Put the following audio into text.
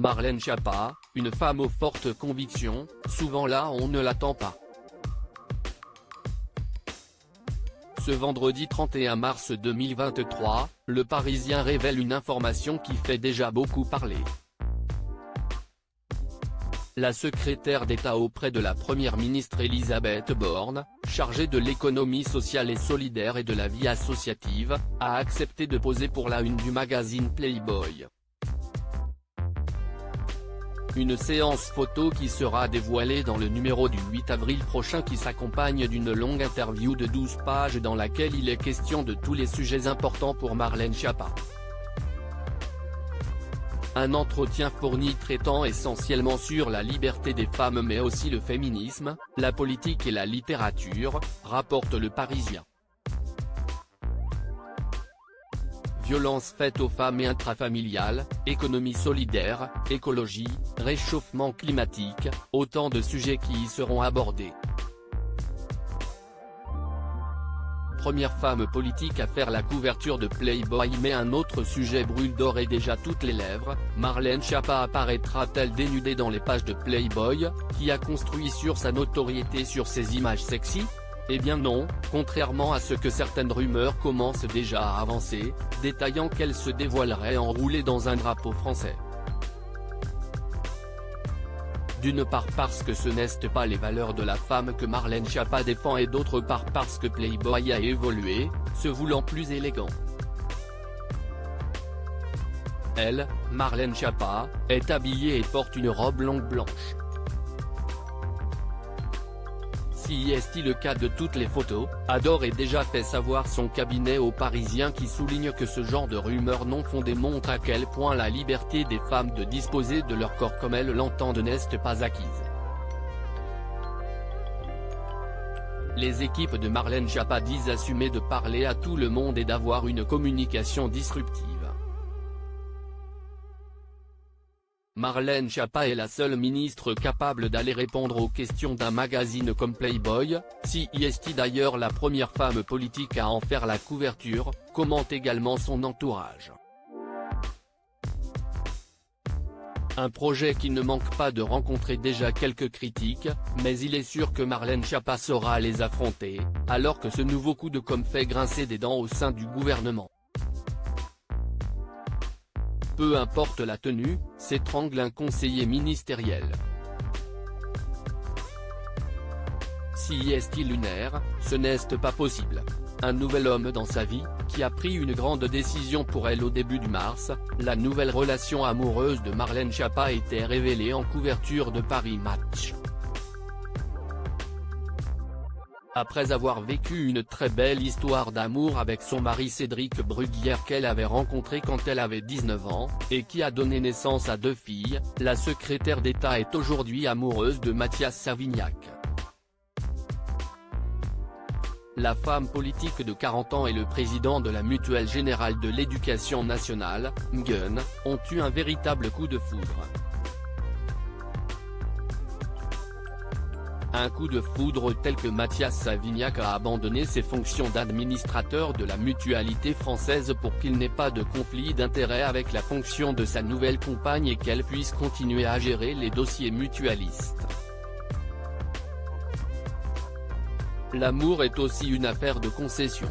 Marlène Schiappa, une femme aux fortes convictions, souvent là on ne l'attend pas. Ce vendredi 31 mars 2023, Le Parisien révèle une information qui fait déjà beaucoup parler. La secrétaire d'État auprès de la première ministre Elisabeth Borne, chargée de l'économie sociale et solidaire et de la vie associative, a accepté de poser pour la une du magazine Playboy. Une séance photo qui sera dévoilée dans le numéro du 8 avril prochain qui s'accompagne d'une longue interview de 12 pages dans laquelle il est question de tous les sujets importants pour Marlène Schiappa. Un entretien fourni traitant essentiellement sur la liberté des femmes mais aussi le féminisme, la politique et la littérature, rapporte Le Parisien. Violences faites aux femmes et intrafamiliales, économie solidaire, écologie, réchauffement climatique, autant de sujets qui y seront abordés. Première femme politique à faire la couverture de Playboy mais un autre sujet brûle d'or et déjà toutes les lèvres, Marlène Schiappa apparaîtra-t-elle dénudée dans les pages de Playboy, qui a construit sur sa notoriété sur ses images sexy? Eh bien non, contrairement à ce que certaines rumeurs commencent déjà à avancer, détaillant qu'elle se dévoilerait enroulée dans un drapeau français. D'une part parce que ce n'est pas les valeurs de la femme que Marlène Schiappa défend et d'autre part parce que Playboy a évolué, se voulant plus élégant. Elle, Marlène Schiappa, est habillée et porte une robe longue blanche. Si est le cas de toutes les photos, a d'ores et déjà fait savoir son cabinet aux Parisiens qui souligne que ce genre de rumeurs non fondées montre à quel point la liberté des femmes de disposer de leur corps comme elles l'entendent n'est pas acquise. Les équipes de Marlène Schiappa disent assumer de parler à tout le monde et d'avoir une communication disruptive. Marlène Schiappa est la seule ministre capable d'aller répondre aux questions d'un magazine comme Playboy, si est d'ailleurs la première femme politique à en faire la couverture, commente également son entourage. Un projet qui ne manque pas de rencontrer déjà quelques critiques, mais il est sûr que Marlène Schiappa saura les affronter, alors que ce nouveau coup de com' fait grincer des dents au sein du gouvernement. Peu importe la tenue, s'étrangle un conseiller ministériel. Si est lunaire, ce n'est pas possible. Un nouvel homme dans sa vie, qui a pris une grande décision pour elle au début du mars, la nouvelle relation amoureuse de Marlène Schiappa était révélée en couverture de Paris Match. Après avoir vécu une très belle histoire d'amour avec son mari Cédric Bruguière qu'elle avait rencontré quand elle avait 19 ans, et qui a donné naissance à 2 filles, la secrétaire d'État est aujourd'hui amoureuse de Mathias Savignac. La femme politique de 40 ans et le président de la Mutuelle Générale de l'Éducation nationale, MGN, ont eu un véritable coup de foudre. Un coup de foudre tel que Mathias Savignac a abandonné ses fonctions d'administrateur de la mutualité française pour qu'il n'ait pas de conflit d'intérêts avec la fonction de sa nouvelle compagne et qu'elle puisse continuer à gérer les dossiers mutualistes. L'amour est aussi une affaire de concession.